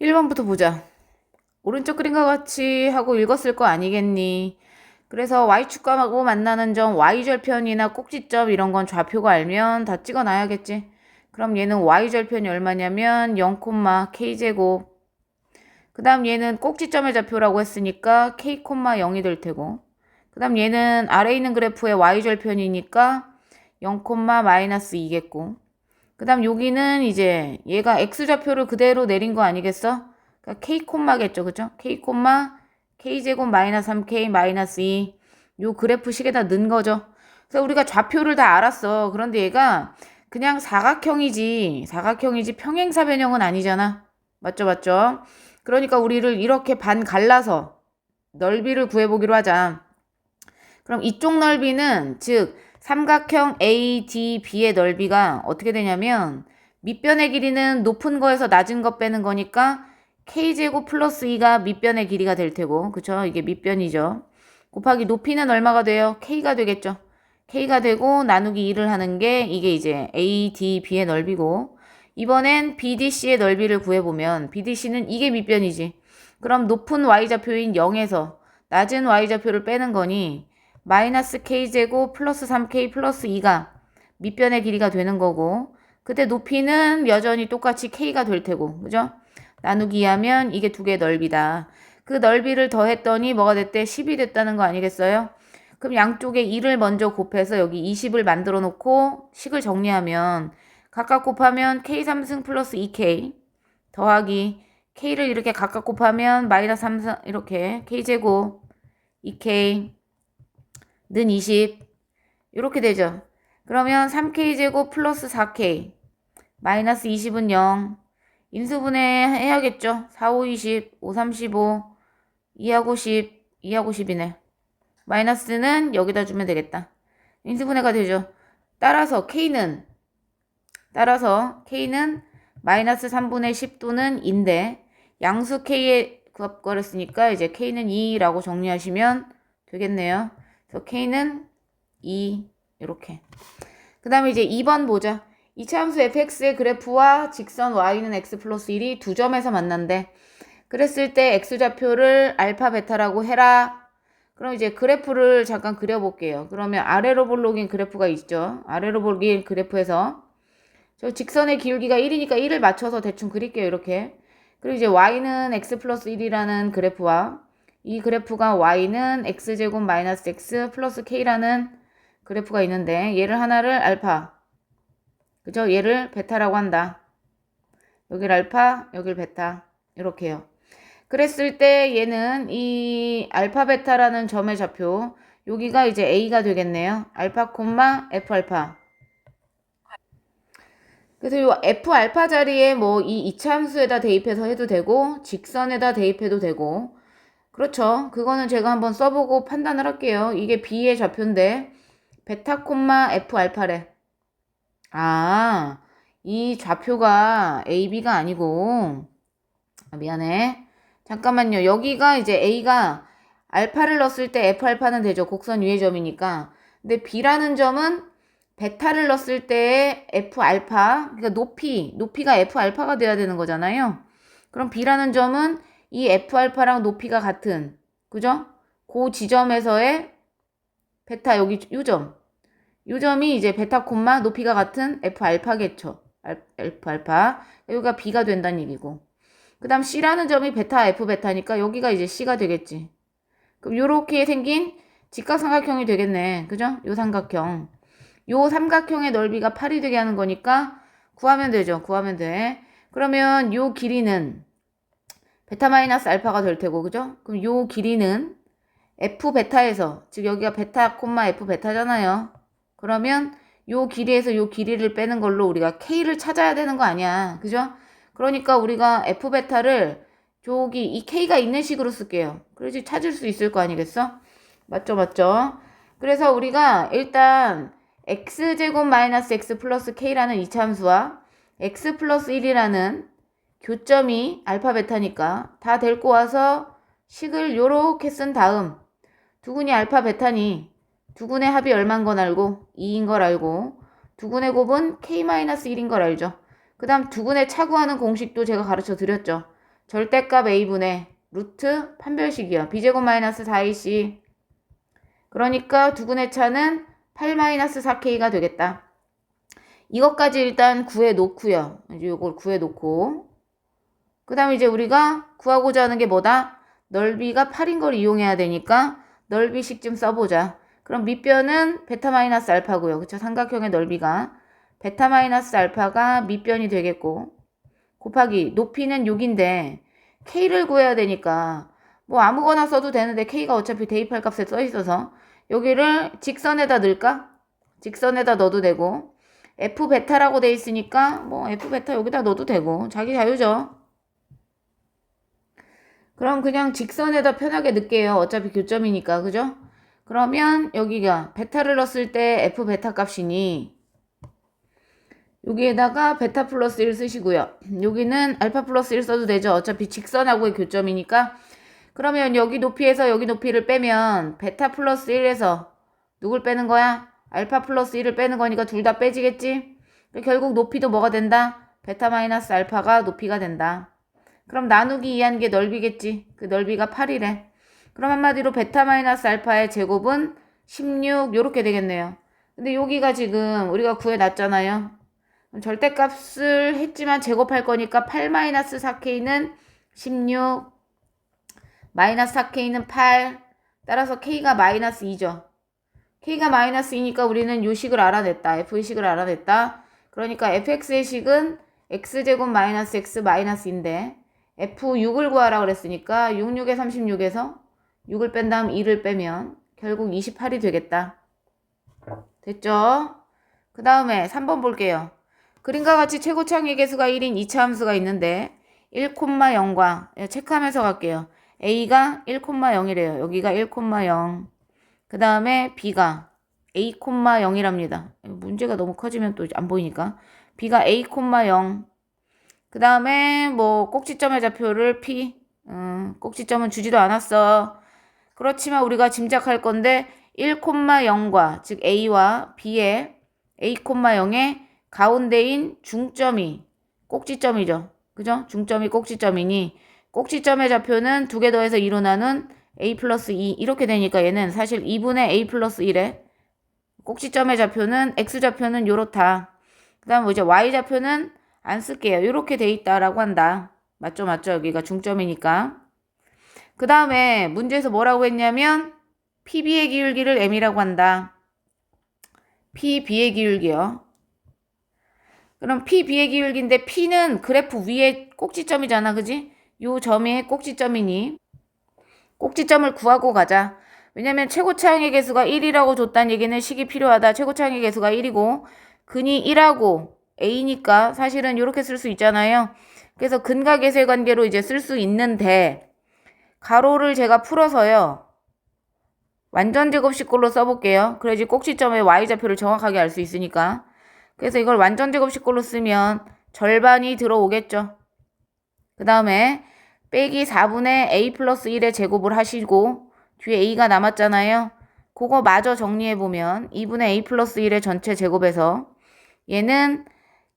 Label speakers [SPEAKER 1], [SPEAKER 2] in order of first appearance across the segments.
[SPEAKER 1] 1번부터 보자. 오른쪽 그림과 같이 하고 읽었을 거 아니겠니? 그래서 y축과하고 만나는 점, y절편이나 꼭지점 이런 건 좌표가 알면 다 찍어놔야겠지. 그럼 얘는 y절편이 얼마냐면 0, k제곱. 그 다음 얘는 꼭지점의 좌표라고 했으니까 k, 0이 될 테고. 그 다음 얘는 아래 있는 그래프의 y절편이니까 0, 마이너스 2겠고. 그 다음 여기는 이제 얘가 x좌표를 그대로 내린 거 아니겠어? 그러니까 k 콤마겠죠. 그죠? k 콤마 k제곱 마이너스 3k 마이너스 2. 요 그래프 식에다 넣은 거죠. 그래서 우리가 좌표를 다 알았어. 그런데 얘가 그냥 사각형이지 평행사 변형은 아니잖아. 맞죠, 맞죠? 그러니까 우리를 이렇게 반 갈라서 넓이를 구해보기로 하자. 그럼 이쪽 넓이는 즉 삼각형 ADB의 넓이가 어떻게 되냐면 밑변의 길이는 높은 거에서 낮은 거 빼는 거니까 K제곱 플러스 2가 밑변의 길이가 될 테고, 그쵸? 이게 밑변이죠. 곱하기 높이는 얼마가 돼요? K가 되겠죠. K가 되고 나누기 2를 하는 게 이게 이제 ADB의 넓이고, 이번엔 BDC의 넓이를 구해보면 BDC는 이게 밑변이지. 그럼 높은 Y좌표인 0에서 낮은 Y좌표를 빼는 거니 마이너스 k제곱 플러스 3k 플러스 2가 밑변의 길이가 되는 거고, 그때 높이는 여전히 똑같이 k가 될 테고, 그죠? 나누기 하면 이게 두 개의 넓이다. 그 넓이를 더했더니 뭐가 됐대? 10이 됐다는 거 아니겠어요? 그럼 양쪽에 2를 먼저 곱해서 여기 20을 만들어 놓고 식을 정리하면 각각 곱하면 k3승 플러스 2k 더하기 k를 이렇게 각각 곱하면 마이너스 3승 이렇게 k제곱 2k 는 20 이렇게 되죠. 그러면 3k제곱 플러스 4k 마이너스 20은 0 인수분해 해야겠죠. 4, 5, 20, 5, 35 2하고 10, 2하고 10이네. 마이너스는 여기다 주면 되겠다. 인수분해가 되죠. 따라서 K는 마이너스 3분의 10 또는 인데 양수 K에 구합거렸으니까 이제 K는 2라고 정리하시면 되겠네요. 그래서 K는 2 이렇게. 그 다음에 이제 2번 보자. 이차함수 fx의 그래프와 직선 y는 x 플러스 1이 두 점에서 만난대. 그랬을 때 x좌표를 알파 베타라고 해라. 그럼 이제 그래프를 잠깐 그려볼게요. 그러면 아래로 볼록인 그래프가 있죠. 아래로 볼록인 그래프에서 저 직선의 기울기가 1이니까 1을 맞춰서 대충 그릴게요. 이렇게. 그리고 이제 y는 x 플러스 1이라는 그래프와 이 그래프가 y는 x제곱 마이너스 x 플러스 k라는 그래프가 있는데 얘를 하나를 알파, 그죠? 얘를 베타라고 한다. 여길 알파, 여길 베타 이렇게요. 그랬을 때 얘는 이 알파 베타라는 점의 좌표 여기가 이제 a가 되겠네요. 알파 콤마 f 알파. 그래서 이 f 알파 자리에 뭐 이 이차함수에다 대입해서 해도 되고 직선에다 대입해도 되고 그렇죠. 그거는 제가 한번 써보고 판단을 할게요. 이게 b의 좌표인데 베타 콤마 f 알파래. 아, 이 좌표가 AB가 아니고, 미안해. 잠깐만요. 여기가 이제 A가 알파를 넣었을 때 F 알파는 되죠. 곡선 위의 점이니까. 근데 B라는 점은 베타를 넣었을 때 F 알파, 그러니까 높이가 F 알파가 돼야 되는 거잖아요. 그럼 B라는 점은 이 F 알파랑 높이가 같은, 그죠? 그 지점에서의 베타 여기 요점. 요점이 이제 베타 콤마 높이가 같은 F 알파겠죠. F 알파. 여기가 B가 된다는 얘기고. 그 다음 C라는 점이 베타 F 베타니까 여기가 이제 C가 되겠지. 그럼 요렇게 생긴 직각삼각형이 되겠네. 그죠? 요 삼각형. 요 삼각형의 넓이가 8이 되게 하는 거니까 구하면 되죠. 구하면 돼. 그러면 요 길이는 베타 마이너스 알파가 될 테고, 그죠? 그럼 요 길이는 F 베타에서, 즉 여기가 베타 콤마 F 베타잖아요. 그러면 요 길이에서 요 길이를 빼는 걸로 우리가 K를 찾아야 되는 거 아니야. 그죠? 그러니까 우리가 F 베타를 저기 이 K가 있는 식으로 쓸게요. 그래야지 찾을 수 있을 거 아니겠어? 맞죠, 맞죠? 그래서 우리가 일단 X제곱 마이너스 X 플러스 K라는 이차함수와 X 플러스 1이라는 교점이 알파 베타니까 다 데리고 와서 식을 요렇게 쓴 다음 두근이 알파 베타니 두근의 합이 얼마인 건 알고 2인 걸 알고 두근의 곱은 K-1인 걸 알죠. 그 다음 두근의 차구하는 공식도 제가 가르쳐 드렸죠. 절대값 a분의 루트 판별식이요. b제곱 마이너스 4ac. 그러니까 두근의 차는 8-4k가 되겠다. 이것까지 일단 구해 놓고요. 이제 이걸 구해 놓고. 그 다음에 이제 우리가 구하고자 하는 게 뭐다? 넓이가 8인 걸 이용해야 되니까 넓이식 좀 써보자. 그럼 밑변은 베타 마이너스 알파고요. 그쵸? 삼각형의 넓이가 베타 마이너스 알파가 밑변이 되겠고, 곱하기 높이는 6인데 K를 구해야 되니까 뭐 아무거나 써도 되는데 K가 어차피 대입할 값에 써 있어서 여기를 직선에다 넣을까? 직선에다 넣어도 되고, F 베타라고 돼 있으니까 뭐 F 베타 여기다 넣어도 되고, 자기 자유죠. 그럼 그냥 직선에다 편하게 넣을게요. 어차피 교점이니까. 그죠? 그러면 여기가 베타를 넣었을 때 F 베타 값이니 여기에다가 베타 플러스 1 쓰시고요. 여기는 알파 플러스 1 써도 되죠. 어차피 직선하고의 교점이니까. 그러면 여기 높이에서 여기 높이를 빼면 베타 플러스 1에서 누굴 빼는 거야? 알파 플러스 1을 빼는 거니까 둘 다 빼지겠지? 결국 높이도 뭐가 된다? 베타 마이너스 알파가 높이가 된다. 그럼 나누기 2한 게 넓이겠지. 그 넓이가 8이래. 그럼 한마디로 베타 마이너스 알파의 제곱은 16 요렇게 되겠네요. 근데 여기가 지금 우리가 구해놨잖아요. 절대값을 했지만 제곱할 거니까 8-4k는 16, 마이너스 4k는 8, 따라서 k가 마이너스 2죠. k가 마이너스 2니까 우리는 요 식을 알아냈다. f의 식을 알아냈다. 그러니까 fx의 식은 x제곱 마이너스 x 마이너스인데 f6을 구하라 그랬으니까 66에 36에서 6을 뺀 다음 2를 빼면 결국 28이 되겠다. 됐죠? 그 다음에 3번 볼게요. 그림과 같이 최고차항의 개수가 1인 2차 함수가 있는데 1,0과 체크하면서 갈게요. a가 1,0이래요. 여기가 1,0. 그 다음에 b가 a,0이랍니다. 문제가 너무 커지면 또 안 보이니까. b가 a,0. 그 다음에 뭐 꼭지점의 좌표를 p. 꼭지점은 주지도 않았어. 그렇지만 우리가 짐작할 건데 1,0과 즉 a와 b의 a,0의 가운데인 중점이 꼭지점이죠. 그죠? 중점이 꼭지점이니 꼭지점의 좌표는 2개 더해서 2로 나눈 a 플러스 2 이렇게 되니까 얘는 사실 2분의 a 플러스 1에 꼭지점의 좌표는 x좌표는 요렇다. 그 다음 이제 y좌표는 안 쓸게요. 요렇게 돼 있다라고 한다. 맞죠? 맞죠? 여기가 중점이니까. 그 다음에 문제에서 뭐라고 했냐면 PB의 기울기를 M이라고 한다. PB의 기울기요. 그럼 PB의 기울기인데 P는 그래프 위에 꼭지점이잖아. 그지? 요 점이 꼭지점이니 꼭지점을 구하고 가자. 왜냐면 최고차항의 개수가 1이라고 줬다는 얘기는 식이 필요하다. 최고차항의 개수가 1이고 근이 1하고 A니까 사실은 이렇게 쓸 수 있잖아요. 그래서 근과 계수의 관계로 이제 쓸 수 있는데 가로를 제가 풀어서요. 완전 제곱식꼴로 써볼게요. 그래야지 꼭지점의 y좌표를 정확하게 알 수 있으니까. 그래서 이걸 완전 제곱식꼴로 쓰면 절반이 들어오겠죠. 그 다음에 빼기 4분의 a 플러스 1의 제곱을 하시고 뒤에 a가 남았잖아요. 그거 마저 정리해보면 2분의 a 플러스 1의 전체 제곱에서 얘는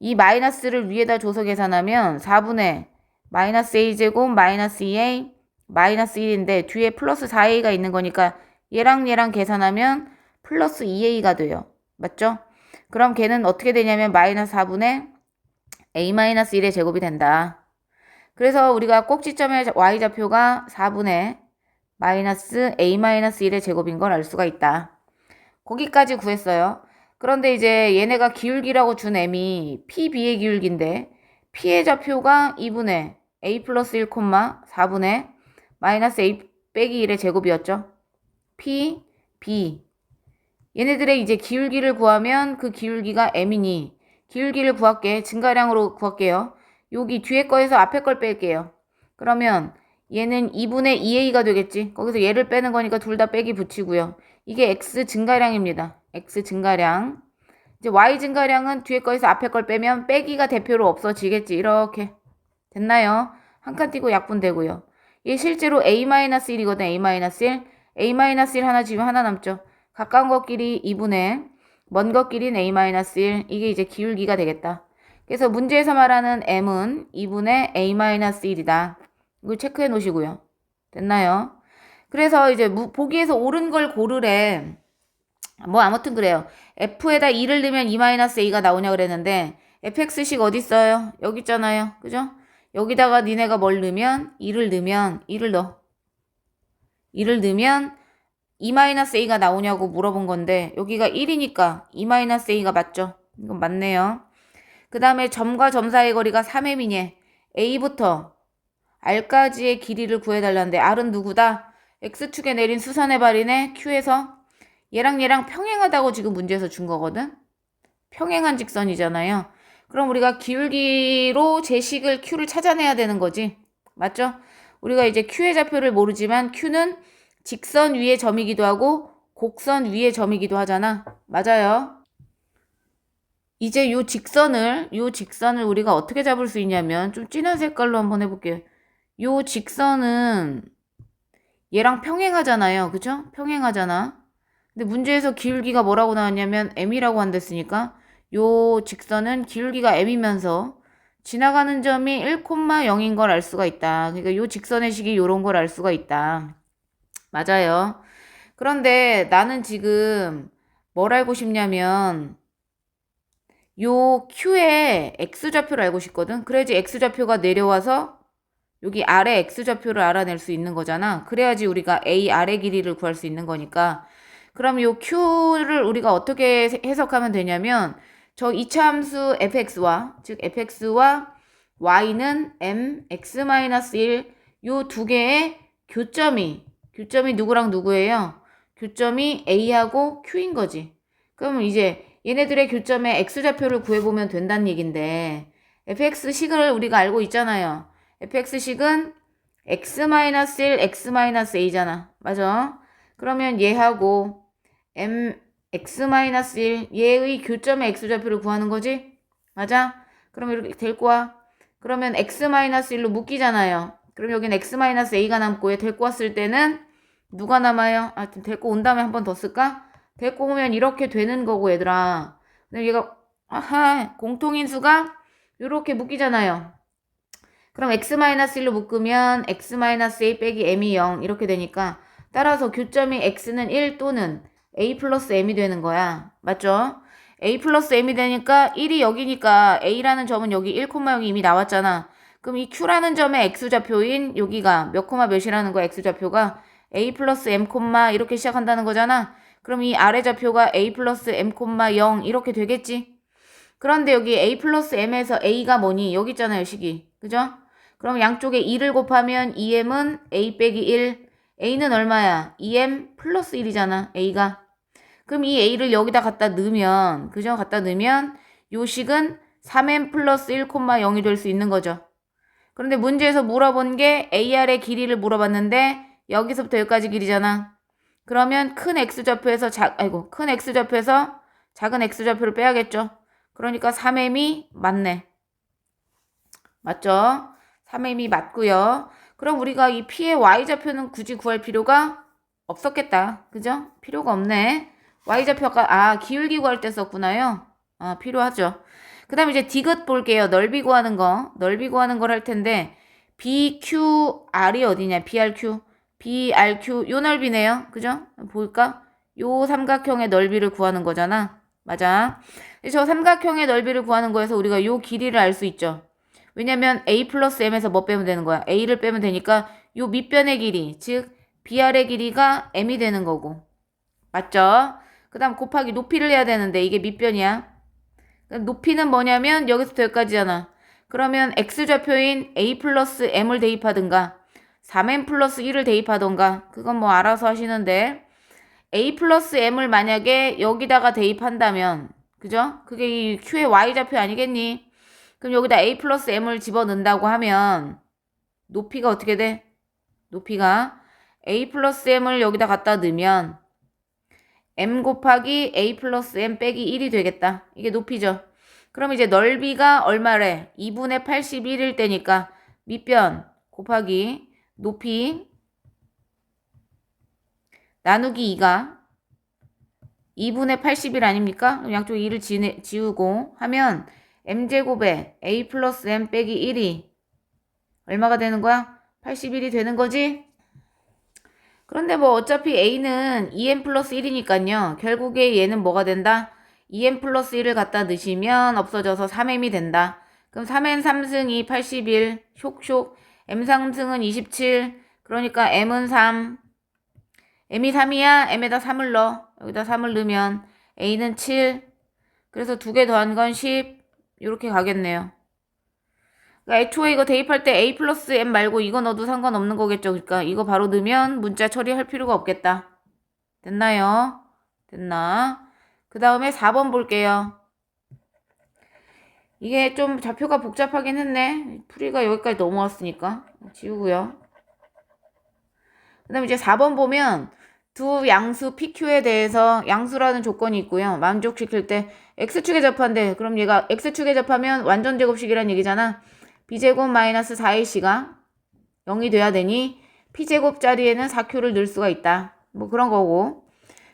[SPEAKER 1] 이 마이너스를 위에다 줘서 계산하면 4분의 마이너스 a제곱 마이너스 2a 마이너스 1인데 뒤에 플러스 4a가 있는 거니까 얘랑 계산하면 플러스 2a가 돼요. 맞죠? 그럼 걔는 어떻게 되냐면 마이너스 4분의 a 마이너스 1의 제곱이 된다. 그래서 우리가 꼭지점의 y좌표가 4분의 마이너스 a 마이너스 1의 제곱인 걸 알 수가 있다. 거기까지 구했어요. 그런데 이제 얘네가 기울기라고 준 m이 PB의 기울기인데 P의 좌표가 2분의 a 플러스 1, 4분의 마이너스 a 빼기 1의 제곱이었죠. P, B. 얘네들의 이제 기울기를 구하면 그 기울기가 m이니 기울기를 구할게. 증가량으로 구할게요. 여기 뒤에 거에서 앞에 걸 뺄게요. 그러면 얘는 2분의 2a가 되겠지. 거기서 얘를 빼는 거니까 둘 다 빼기 붙이고요. 이게 x 증가량입니다. x 증가량. 이제 y 증가량은 뒤에 거에서 앞에 걸 빼면 빼기가 대표로 없어지겠지. 이렇게. 됐나요? 한 칸 띄고 약분되고요. 얘 실제로 a-1이거든. a-1. a-1 하나 지우면 하나 남죠. 가까운 것끼리 2분의 먼 것끼리는 a-1. 이게 이제 기울기가 되겠다. 그래서 문제에서 말하는 m은 2분의 a-1이다. 이거 체크해 놓으시고요. 됐나요? 그래서 이제 보기에서 옳은 걸 고르래. 뭐 아무튼 그래요. F에다 2를 넣으면 2-A가 나오냐 그랬는데 fx식 어디 있어요? 여기 있잖아요. 그죠? 여기다가 니네가 뭘 넣으면 2를 넣으면 2를 넣어. 2를 넣으면 2-A가 나오냐고 물어본 건데 여기가 1이니까 2-A가 맞죠? 이건 맞네요. 그 다음에 점과 점 사이의 거리가 3m이니 A부터 R까지의 길이를 구해달라는데 R은 누구다? X축에 내린 수선의 발이네. Q에서 얘랑 평행하다고 지금 문제에서 준 거거든. 평행한 직선이잖아요. 그럼 우리가 기울기로 제식을 Q를 찾아내야 되는 거지. 맞죠? 우리가 이제 Q의 좌표를 모르지만 Q는 직선 위의 점이기도 하고 곡선 위의 점이기도 하잖아. 맞아요. 이제 요 직선을 우리가 어떻게 잡을 수 있냐면 좀 진한 색깔로 한번 해볼게요. 요 직선은 얘랑 평행하잖아요. 그죠? 평행하잖아. 근데 문제에서 기울기가 뭐라고 나왔냐면 m이라고 한댔으니까 요 직선은 기울기가 m이면서 지나가는 점이 1,0인 걸 알 수가 있다. 그러니까 요 직선의 식이 요런 걸 알 수가 있다. 맞아요. 그런데 나는 지금 뭘 알고 싶냐면 요 Q의 X좌표를 알고 싶거든. 그래야지 X좌표가 내려와서 여기 아래 X좌표를 알아낼 수 있는 거잖아. 그래야지 우리가 A 아래 길이를 구할 수 있는 거니까. 그럼 요 Q를 우리가 어떻게 해석하면 되냐면 저 이차함수 fx와 즉 fx와 y는 m, x-1 요 두 개의 교점이 누구랑 누구예요? 교점이 A하고 Q인 거지. 그러면 이제 얘네들의 교점의 x좌표를 구해보면 된다는 얘긴데 fx식을 우리가 알고 있잖아요. fx식은 x-1, x-a잖아. 맞아? 그러면 얘하고 x-1 얘의 교점의 x좌표를 구하는 거지? 맞아? 그럼 이렇게 될 거야. 그러면 x-1로 묶이잖아요. 그럼 여긴 x-a가 남고 얘 데리고 왔을 때는 누가 남아요? 데리고 온 다음에 한 번 더 쓸까? 데리고 오면 이렇게 되는 거고 얘들아. 근데 얘가 공통인수가 이렇게 묶이잖아요. 그럼 x-1로 묶으면 x-a 빼기 m이 0 이렇게 되니까 따라서 교점이 x는 1 또는 a 플러스 m이 되는 거야. 맞죠? a 플러스 m이 되니까 1이 여기니까 a라는 점은 여기 1,0이 이미 나왔잖아. 그럼 이 q라는 점의 x좌표인 여기가 몇 콤마 몇이라는 거야 x좌표가 a 플러스 m 콤마 이렇게 시작한다는 거잖아. 그럼 이 아래 좌표가 a 플러스 m 콤마 0 이렇게 되겠지? 그런데 여기 a 플러스 m에서 a가 뭐니? 여기 있잖아요 식이. 그죠? 그럼 양쪽에 2를 곱하면 2m은 a 빼기 1. a는 얼마야? 2m 플러스 1이잖아. a가. 그럼 이 a를 여기다 갖다 넣으면 그죠? 갖다 넣으면 요 식은 3m 플러스 1,0이 될 수 있는 거죠. 그런데 문제에서 물어본 게 AR의 길이를 물어봤는데 여기서부터 여기까지 길이잖아. 그러면 큰 x좌표에서 큰 x좌표에서 작은 x좌표를 빼야겠죠. 그러니까 3m이 맞네. 맞죠? 3m이 맞고요. 그럼 우리가 이 P의 Y좌표는 굳이 구할 필요가 없었겠다. 그죠? 필요가 없네. Y좌표가 기울기 구할 때 썼구나요. 필요하죠. 그 다음에 이제 디귿 볼게요. 넓이 구하는 거. 넓이 구하는 걸 할 텐데 BQR이 어디냐? BRQ. BRQ 요 넓이네요. 그죠? 볼까? 요 삼각형의 넓이를 구하는 거잖아. 맞아. 저 삼각형의 넓이를 구하는 거에서 우리가 요 길이를 알 수 있죠. 왜냐면 a 플러스 m에서 뭐 빼면 되는 거야? a를 빼면 되니까 요 밑변의 길이, 즉 BR의 길이가 m이 되는 거고. 맞죠? 그 다음 곱하기 높이를 해야 되는데 이게 밑변이야. 높이는 뭐냐면 여기서부터 여기까지잖아. 그러면 x좌표인 a 플러스 m을 대입하든가 3m 플러스 1을 대입하던가 그건 뭐 알아서 하시는데 a 플러스 m을 만약에 여기다가 대입한다면 그죠? 그게 이 q의 y좌표 아니겠니? 그럼 여기다 a 플러스 m을 집어넣는다고 하면 높이가 어떻게 돼? 높이가 a 플러스 m을 여기다 갖다 넣으면 m 곱하기 a 플러스 m 빼기 1이 되겠다. 이게 높이죠. 그럼 이제 넓이가 얼마래? 2분의 81일 때니까 밑변 곱하기 높이 나누기 2가 2분의 81 아닙니까? 그럼 양쪽 2를 지우고 하면 m제곱에 a 플러스 m 빼기 1이 얼마가 되는 거야? 81이 되는 거지? 그런데 뭐 어차피 a는 2n 플러스 1이니까요. 결국에 얘는 뭐가 된다? 2n 플러스 1을 갖다 넣으시면 없어져서 3m이 된다. 그럼 3n 3승이 81, 쇽쇽. m 3승은 27, 그러니까 m은 3. m이 3이야? m에다 3을 넣어. 여기다 3을 넣으면 a는 7. 그래서 두 개 더한 건 10. 이렇게 가겠네요. 그러니까 애초에 이거 대입할 때 a 플러스 m 말고 이거 넣어도 상관없는 거겠죠. 그러니까 이거 바로 넣으면 문자 처리할 필요가 없겠다. 됐나요? 됐나? 그 다음에 4번 볼게요. 이게 좀 좌표가 복잡하긴 했네. 풀이가 여기까지 넘어왔으니까 지우고요. 그 다음에 이제 4번 보면 두 양수 PQ에 대해서 양수라는 조건이 있고요. 만족시킬 때 X축에 접한대. 그럼 얘가 X축에 접하면 완전 제곱식이란 얘기잖아. B제곱 마이너스 4AC가 0이 돼야 되니 P제곱 자리에는 4Q를 넣을 수가 있다. 뭐 그런 거고.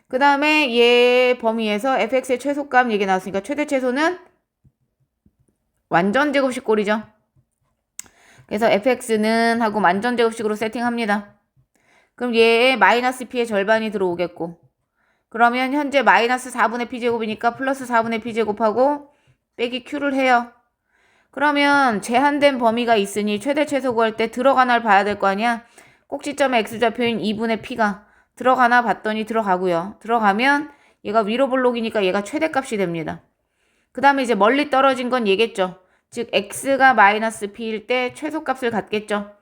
[SPEAKER 1] 그 다음에 얘 범위에서 fx의 최소값 얘기 나왔으니까 최대 최소는 완전 제곱식 꼴이죠. 그래서 fx는 하고 완전 제곱식으로 세팅합니다. 그럼 얘의 마이너스 p의 절반이 들어오겠고, 그러면 현재 마이너스 4분의 p제곱이니까 플러스 4분의 p제곱하고 빼기 q를 해요. 그러면 제한된 범위가 있으니 최대 최소 구할 때 들어가나를 봐야 될 거 아니야. 꼭지점의 x좌표인 2분의 p가 들어가나 봤더니 들어가고요. 들어가면 얘가 위로 볼록이니까 얘가 최대값이 됩니다. 그 다음에 이제 멀리 떨어진 건 얘겠죠. 즉 x가 마이너스 p일 때 최소값을 갖겠죠.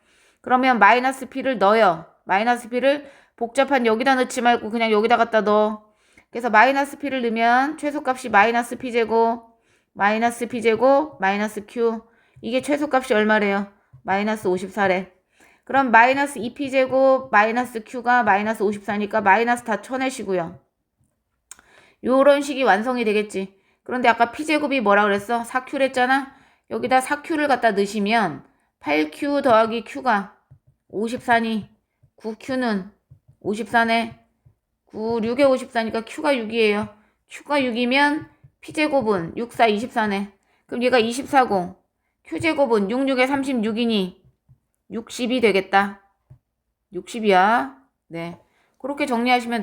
[SPEAKER 1] 그러면 마이너스 p를 넣어요. 마이너스 p를 복잡한 여기다 넣지 말고 그냥 여기다 갖다 넣어. 그래서 마이너스 p를 넣으면 최소값이 마이너스 p제곱, 마이너스 p제곱, 마이너스 q. 이게 최소값이 얼마래요? 마이너스 54래. 그럼 마이너스 2p제곱 마이너스 q가 마이너스 54니까 마이너스 다 쳐내시고요. 요런 식이 완성이 되겠지. 그런데 아까 p제곱이 뭐라 그랬어? 4q랬잖아? 여기다 4q를 갖다 넣으시면 8q 더하기 q가 54니 9q는 54네. 9, 6에 54니까 q가 6이에요. q가 6이면 p제곱은 6, 4, 24네. 그럼 얘가 24고 q제곱은 6, 6에 36이니 60이 되겠다. 60이야. 네. 그렇게 정리하시면